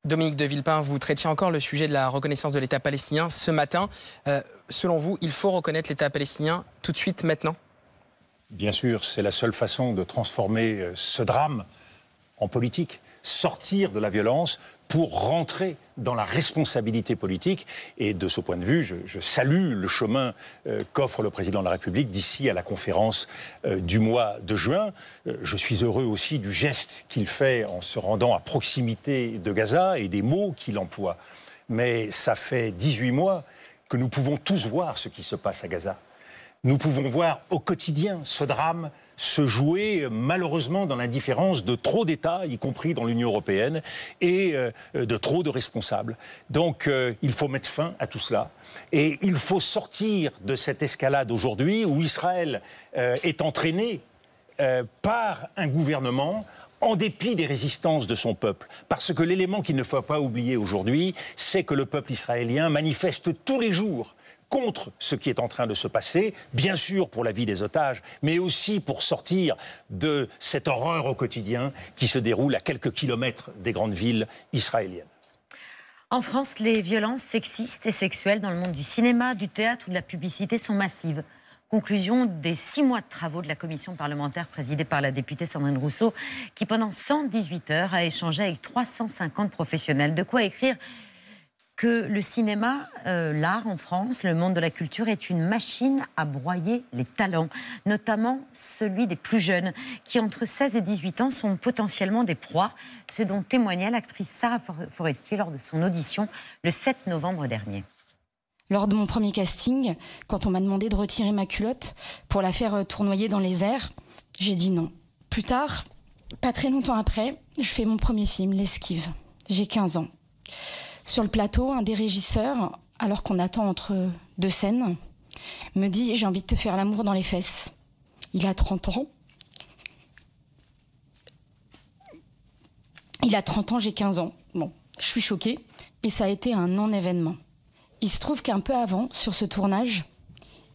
Dominique de Villepin, vous traitiez encore le sujet de la reconnaissance de l'État palestinien ce matin. Selon vous, il faut reconnaître l'État palestinien tout de suite, maintenant ? Bien sûr, c'est la seule façon de transformer ce drame en politique. Sortir de la violence pour rentrer dans la responsabilité politique. Et de ce point de vue, je salue le chemin qu'offre le président de la République d'ici à la conférence du mois de juin. Je suis heureux aussi du geste qu'il fait en se rendant à proximité de Gaza et des mots qu'il emploie. Mais ça fait 18 mois que nous pouvons tous voir ce qui se passe à Gaza. nous pouvons voir au quotidien ce drame se jouer malheureusement dans l'indifférence de trop d'États, y compris dans l'Union européenne, et de trop de responsables. Donc il faut mettre fin à tout cela. Et il faut sortir de cette escalade aujourd'hui où Israël est entraîné par un gouvernement en dépit des résistances de son peuple. Parce que l'élément qu'il ne faut pas oublier aujourd'hui, c'est que le peuple israélien manifeste tous les jours contre ce qui est en train de se passer, bien sûr pour la vie des otages, mais aussi pour sortir de cette horreur au quotidien qui se déroule à quelques kilomètres des grandes villes israéliennes. En France, les violences sexistes et sexuelles dans le monde du cinéma, du théâtre ou de la publicité sont massives. Conclusion des 6 mois de travaux de la commission parlementaire présidée par la députée Sandrine Rousseau, qui pendant 118 heures a échangé avec 350 professionnels. De quoi écrire que le cinéma, l'art en France, le monde de la culture est une machine à broyer les talents, notamment celui des plus jeunes, qui entre 16 et 18 ans sont potentiellement des proies, ce dont témoignait l'actrice Sarah Forestier lors de son audition le 7 novembre dernier. Lors de mon premier casting, quand on m'a demandé de retirer ma culotte pour la faire tournoyer dans les airs, j'ai dit non. Plus tard, pas très longtemps après, je fais mon premier film, L'Esquive. J'ai 15 ans. Sur le plateau, un des régisseurs, alors qu'on attend entre 2 scènes, me dit « J'ai envie de te faire l'amour dans les fesses ». Il a 30 ans. Il a 30 ans, j'ai 15 ans. Bon, je suis choquée et ça a été un non-événement. Il se trouve qu'un peu avant, sur ce tournage,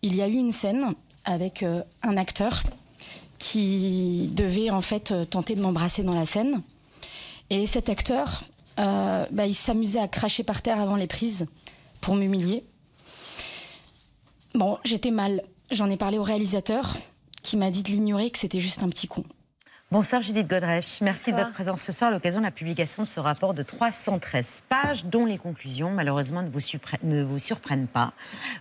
il y a eu une scène avec un acteur qui devait en fait tenter de m'embrasser dans la scène. Et cet acteur, il s'amusait à cracher par terre avant les prises pour m'humilier. Bon, j'étais mal. J'en ai parlé au réalisateur qui m'a dit de l'ignorer, que c'était juste un petit con. Bonsoir Judith Godrèche, merci de votre présence ce soir à l'occasion de la publication de ce rapport de 313 pages dont les conclusions malheureusement ne vous surprennent pas.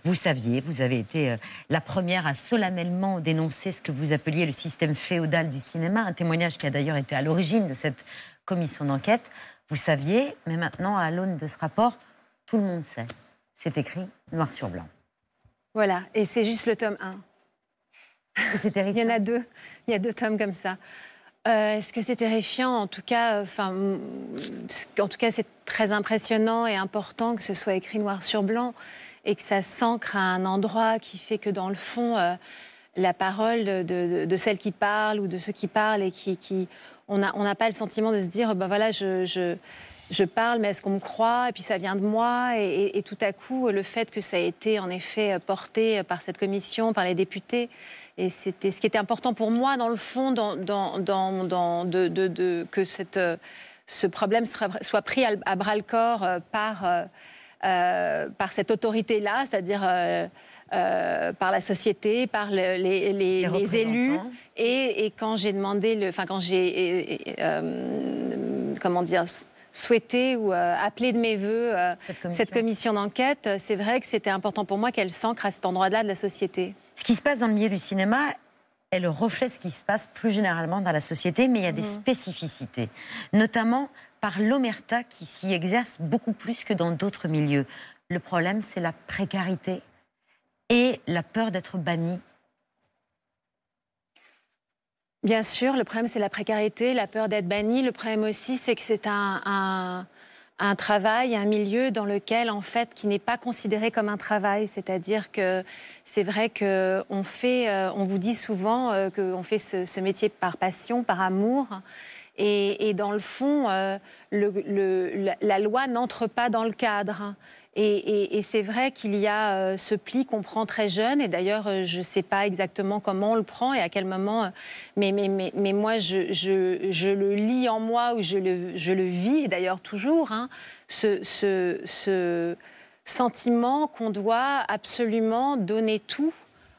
Vous saviez, vous avez été la première à solennellement dénoncer ce que vous appeliez le système féodal du cinéma, un témoignage qui a d'ailleurs été à l'origine de cette commission d'enquête. Vous saviez, mais maintenant à l'aune de ce rapport, tout le monde sait. C'est écrit noir sur blanc. Voilà, et c'est juste le tome 1. Et c'est terrifiant. Il y en a 2, il y a 2 tomes comme ça. Est-ce que c'est terrifiant? En tout cas, c'est très impressionnant et important que ce soit écrit noir sur blanc et que ça s'ancre à un endroit qui fait que dans le fond, la parole de celle qui parle ou de ceux qui parlent et on n'a pas le sentiment de se dire, voilà, je parle, mais est-ce qu'on me croit? Et puis ça vient de moi. Et tout à coup, le fait que ça a été en effet porté par cette commission, par les députés. Et c'était ce qui était important pour moi, dans le fond, que ce problème soit pris à bras-le-corps par cette autorité-là, c'est-à-dire par la société, par les élus. Et quand j'ai demandé, souhaité ou appelé de mes voeux cette commission d'enquête, c'est vrai que c'était important pour moi qu'elle s'ancre à cet endroit-là de la société. Ce qui se passe dans le milieu du cinéma est le reflet de ce qui se passe plus généralement dans la société, mais il y a des spécificités, notamment par l'omerta qui s'y exerce beaucoup plus que dans d'autres milieux. Le problème, c'est la précarité et la peur d'être banni. Bien sûr, le problème, c'est la précarité, la peur d'être banni. Le problème aussi, c'est que c'est un travail, un milieu dans lequel, en fait, qui n'est pas considéré comme un travail. C'est-à-dire que c'est vrai qu'on vous dit souvent qu'on fait ce métier par passion, par amour. Et dans le fond, la loi n'entre pas dans le cadre. Et c'est vrai qu'il y a ce pli qu'on prend très jeune. Et d'ailleurs, je ne sais pas exactement comment on le prend et à quel moment. Mais moi, je le lis en moi ou je le vis, et d'ailleurs toujours, ce sentiment qu'on doit absolument donner tout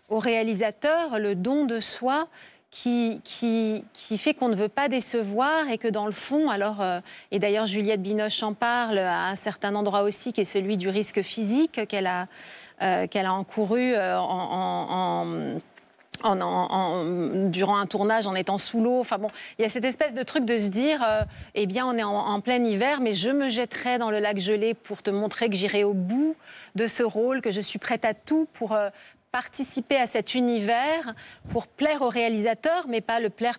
au réalisateur, le don de soi, qui fait qu'on ne veut pas décevoir et que dans le fond, et d'ailleurs Juliette Binoche en parle à un certain endroit aussi, qui est celui du risque physique qu'elle a encouru durant un tournage en étant sous l'eau. Enfin bon, il y a cette espèce de truc de se dire, eh bien on est en plein hiver, mais je me jetterai dans le lac gelé pour te montrer que j'irai au bout de ce rôle, que je suis prête à tout pour participer à cet univers pour plaire au réalisateur, mais pas lui plaire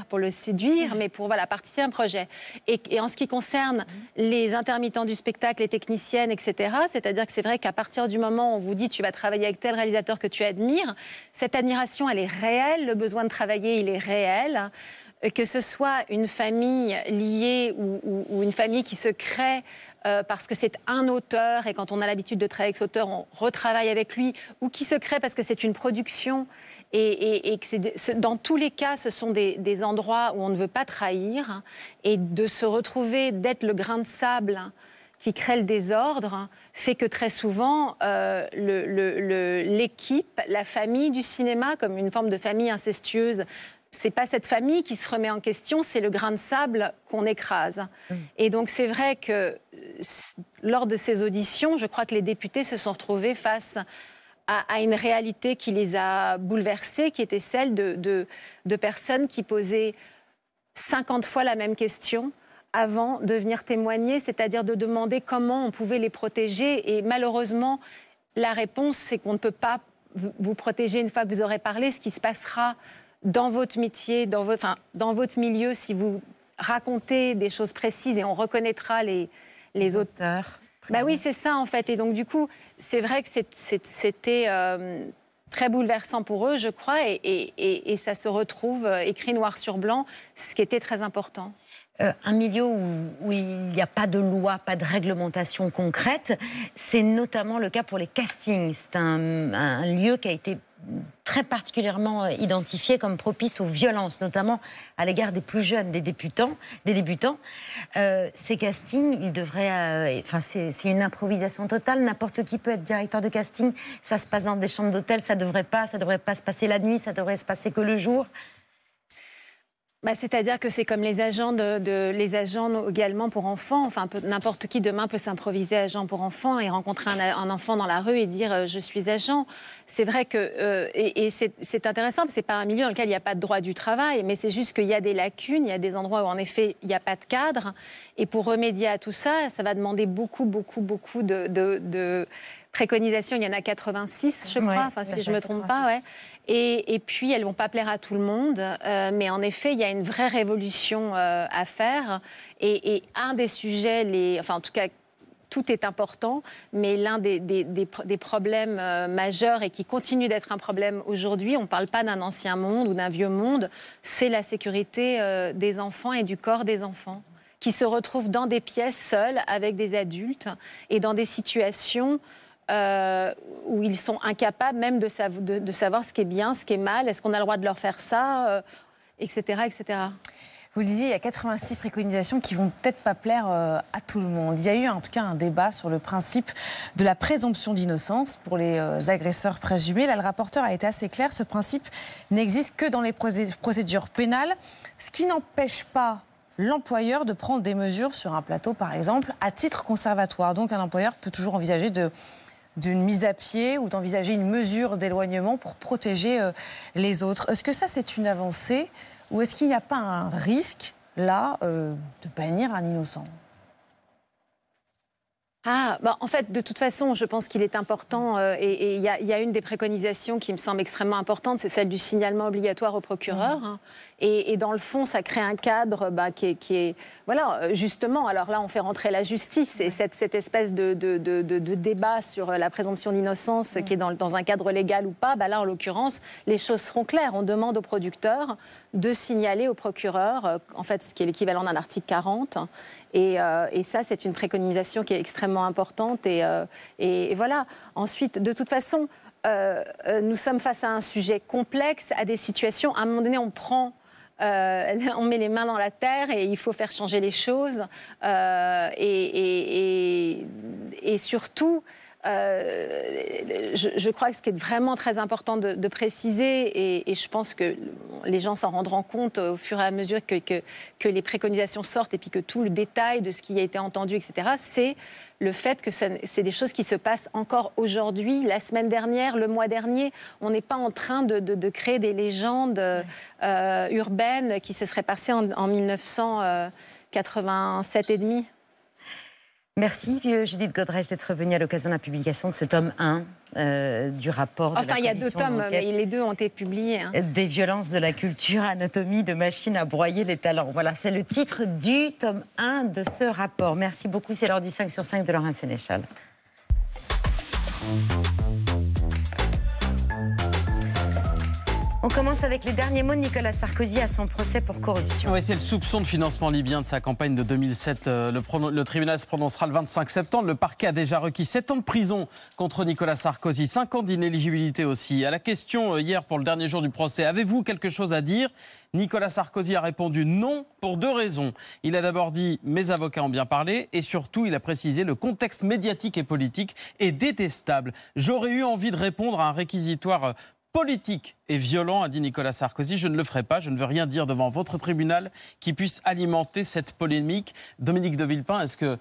pour le séduire, mais pour participer à un projet. Et en ce qui concerne les intermittents du spectacle, les techniciennes, etc., c'est-à-dire que c'est vrai qu'à partir du moment où on vous dit tu vas travailler avec tel réalisateur que tu admires, cette admiration, elle est réelle, le besoin de travailler, il est réel. Que ce soit une famille liée ou une famille qui se crée parce que c'est un auteur et quand on a l'habitude de travailler avec cet auteur, on retravaille avec lui, ou qui se crée parce que c'est une production et que dans tous les cas, ce sont des endroits où on ne veut pas trahir et de se retrouver, d'être le grain de sable qui crée le désordre, fait que très souvent, l'équipe, la famille du cinéma, comme une forme de famille incestueuse, c'est pas cette famille qui se remet en question, c'est le grain de sable qu'on écrase. Et donc c'est vrai que lors de ces auditions, je crois que les députés se sont retrouvés face à une réalité qui les a bouleversés, qui était celle de personnes qui posaient 50 fois la même question avant de venir témoigner, c'est-à-dire de demander comment on pouvait les protéger. Et malheureusement, la réponse, c'est qu'on ne peut pas vous protéger une fois que vous aurez parlé. Ce qui se passera dans votre métier, dans votre milieu, si vous racontez des choses précises et on reconnaîtra les auteurs. Oui, c'est ça en fait. Et donc du coup, c'est vrai que c'était très bouleversant pour eux, je crois, et ça se retrouve écrit noir sur blanc, ce qui était très important. Un milieu où il n'y a pas de loi, pas de réglementation concrète, c'est notamment le cas pour les castings. C'est un lieu qui a été très particulièrement identifié comme propice aux violences, notamment à l'égard des plus jeunes, des débutants. Ces castings, ils devraient... c'est une improvisation totale. N'importe qui peut être directeur de casting. Ça se passe dans des chambres d'hôtel, ça devrait pas se passer la nuit, ça devrait se passer que le jour. C'est-à-dire que c'est comme les agents les agents également pour enfants. Enfin, n'importe qui demain peut s'improviser agent pour enfants et rencontrer un enfant dans la rue et dire je suis agent. C'est vrai que c'est intéressant, parce que c'est pas un milieu dans lequel il n'y a pas de droit du travail, mais c'est juste qu'il y a des lacunes, il y a des endroits où en effet il n'y a pas de cadre. Et pour remédier à tout ça, ça va demander beaucoup de préconisations. Il y en a 86, je crois, si je me trompe pas, ouais. Et puis, elles ne vont pas plaire à tout le monde. Mais en effet, il y a une vraie révolution à faire. Et un des sujets, en tout cas, tout est important, mais l'un des problèmes majeurs et qui continue d'être un problème aujourd'hui, on ne parle pas d'un ancien monde ou d'un vieux monde, c'est la sécurité des enfants et du corps des enfants, qui se retrouvent dans des pièces seuls avec des adultes et dans des situations où ils sont incapables même de savoir ce qui est bien, ce qui est mal, est-ce qu'on a le droit de leur faire ça, etc., etc. Vous le disiez, il y a 86 préconisations qui vont peut-être pas plaire à tout le monde. Il y a eu en tout cas un débat sur le principe de la présomption d'innocence pour les agresseurs présumés. Là, le rapporteur a été assez clair, ce principe n'existe que dans les procédures pénales, ce qui n'empêche pas l'employeur de prendre des mesures sur un plateau, par exemple, à titre conservatoire. Donc un employeur peut toujours envisager d'une mise à pied ou d'envisager une mesure d'éloignement pour protéger les autres. Est-ce que ça, c'est une avancée ou est-ce qu'il n'y a pas un risque, là, de bannir un innocent ? En fait, de toute façon, je pense qu'il est important, et il y a une des préconisations qui me semble extrêmement importante, c'est celle du signalement obligatoire au procureur. Et dans le fond, ça crée un cadre qui est... Voilà, justement, alors là, on fait rentrer la justice, et cette espèce de débat sur la présomption d'innocence qui est dans un cadre légal ou pas, là, en l'occurrence, les choses seront claires. On demande au producteur de signaler au procureur, en fait, ce qui est l'équivalent d'un article 40. Et ça, c'est une préconisation qui est extrêmement importante. Et voilà. Ensuite, de toute façon, nous sommes face à un sujet complexe, à des situations. À un moment donné, on met les mains dans la terre et il faut faire changer les choses. Et surtout, je crois que ce qui est vraiment très important de préciser, et je pense que les gens s'en rendront compte au fur et à mesure que les préconisations sortent et puis que tout le détail de ce qui a été entendu, etc., c'est le fait que c'est des choses qui se passent encore aujourd'hui, la semaine dernière, le mois dernier. On n'est pas en train de créer des légendes urbaines qui se seraient passées en 1987 et demi. Merci Judith Godrèche d'être venue à l'occasion de la publication de ce tome 1 du rapport. Enfin, il y a 2 tomes, mais les 2 ont été publiés. Des violences de la culture, anatomie de machines à broyer les talents. Voilà, c'est le titre du tome 1 de ce rapport. Merci beaucoup, c'est l'heure du 5 sur 5 de Laurent Sénéchal. On commence avec les derniers mots de Nicolas Sarkozy à son procès pour corruption. Oui, c'est le soupçon de financement libyen de sa campagne de 2007. Le tribunal se prononcera le 25 septembre. Le parquet a déjà requis 7 ans de prison contre Nicolas Sarkozy, 5 ans d'inéligibilité aussi. À la question hier pour le dernier jour du procès, avez-vous quelque chose à dire ? Nicolas Sarkozy a répondu non pour 2 raisons. Il a d'abord dit « mes avocats ont bien parlé » et surtout il a précisé « le contexte médiatique et politique est détestable. J'aurais eu envie de répondre à un réquisitoire politique et violent », a dit Nicolas Sarkozy. « Je ne le ferai pas, je ne veux rien dire devant votre tribunal qui puisse alimenter cette polémique. » Dominique de Villepin, est-ce que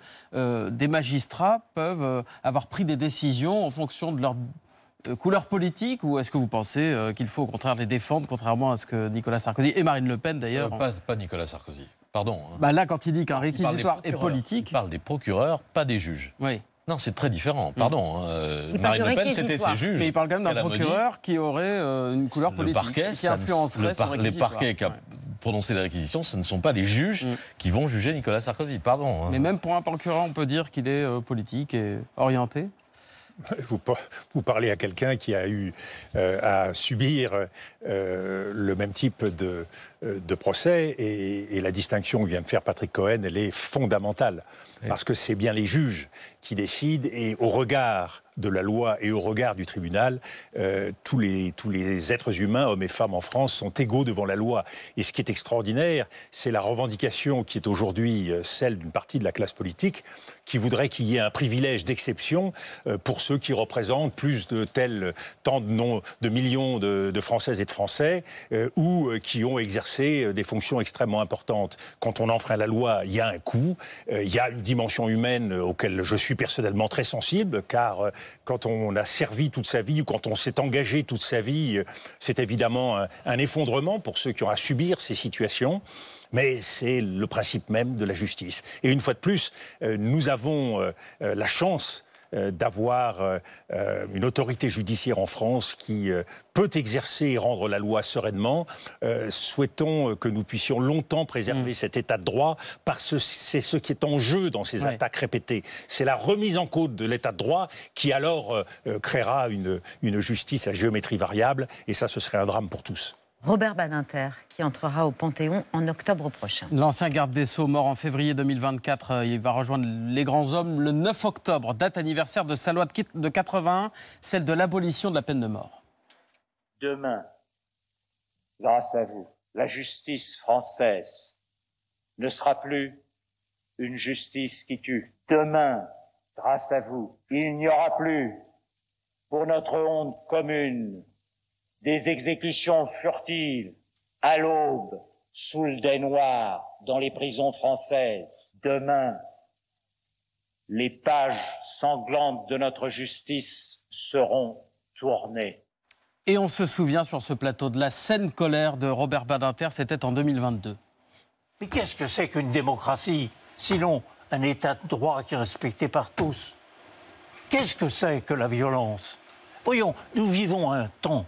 des magistrats peuvent avoir pris des décisions en fonction de leur couleur politique, ou est-ce que vous pensez qu'il faut au contraire les défendre, contrairement à ce que Nicolas Sarkozy et Marine Le Pen d'ailleurs pas Nicolas Sarkozy, pardon. Là, quand il dit qu'un réquisitoire est politique... Il parle des procureurs, pas des juges. Oui. Non, c'est très différent, pardon. Marine Le Pen, c'était ses juges. Mais il parle quand même d'un procureur qui aurait une couleur politique, parquet, qui influencerait son réquisitoire. Les parquets qui ont prononcé les réquisitions, ce ne sont pas les juges qui vont juger Nicolas Sarkozy, pardon. Mais même pour un procureur, on peut dire qu'il est politique et orienté. Vous parlez à quelqu'un qui a eu à subir le même type de procès, et la distinction que vient de faire Patrick Cohen, elle est fondamentale. Parce que c'est bien les juges qui décident, et au regard de la loi et au regard du tribunal, tous les êtres humains, hommes et femmes en France, sont égaux devant la loi. Et ce qui est extraordinaire, c'est la revendication qui est aujourd'hui celle d'une partie de la classe politique, qui voudrait qu'il y ait un privilège d'exception pour ceux qui représentent plus de tant de millions de Françaises et de Français, ou qui ont exercé des fonctions extrêmement importantes. Quand on enfreint la loi, il y a un coût, il y a une dimension humaine auquel je suis personnellement très sensible, car quand on a servi toute sa vie ou quand on s'est engagé toute sa vie, c'est évidemment un effondrement pour ceux qui ont à subir ces situations. Mais c'est le principe même de la justice. Et une fois de plus, nous avons la chance d'avoir une autorité judiciaire en France qui peut exercer et rendre la loi sereinement. Souhaitons que nous puissions longtemps préserver cet état de droit, parce que c'est ce qui est en jeu dans ces attaques répétées. C'est la remise en cause de l'état de droit qui alors créera une justice à géométrie variable, et ça, ce serait un drame pour tous. Robert Badinter, qui entrera au Panthéon en octobre prochain. L'ancien garde des Sceaux, mort en février 2024, il va rejoindre les grands hommes le 9 octobre, date anniversaire de sa loi de 81, celle de l'abolition de la peine de mort. Demain, grâce à vous, la justice française ne sera plus une justice qui tue. Demain, grâce à vous, il n'y aura plus, pour notre honte commune, des exécutions furtives à l'aube, sous le dais noir, dans les prisons françaises. Demain, les pages sanglantes de notre justice seront tournées. Et on se souvient sur ce plateau de la saine colère de Robert Badinter, c'était en 2022. Mais qu'est-ce que c'est qu'une démocratie, sinon un état de droit qui est respecté par tous? Qu'est-ce que c'est que la violence? Voyons, nous vivons un temps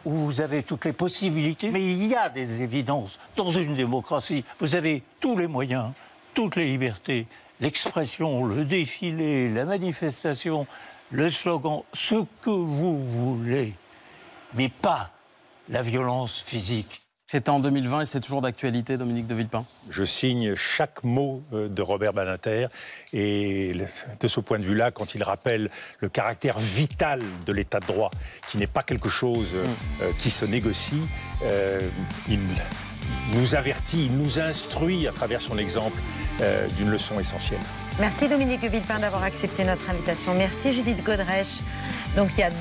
où vous avez toutes les possibilités, mais il y a des évidences. Dans une démocratie, vous avez tous les moyens, toutes les libertés, l'expression, le défilé, la manifestation, le slogan, ce que vous voulez, mais pas la violence physique. C'était en 2020 et c'est toujours d'actualité, Dominique de Villepin. Je signe chaque mot de Robert Badinter, et de ce point de vue-là, quand il rappelle le caractère vital de l'état de droit, qui n'est pas quelque chose qui se négocie, il nous avertit, il nous instruit à travers son exemple d'une leçon essentielle. Merci Dominique de Villepin d'avoir accepté notre invitation. Merci Judith Godrèche. Donc il y a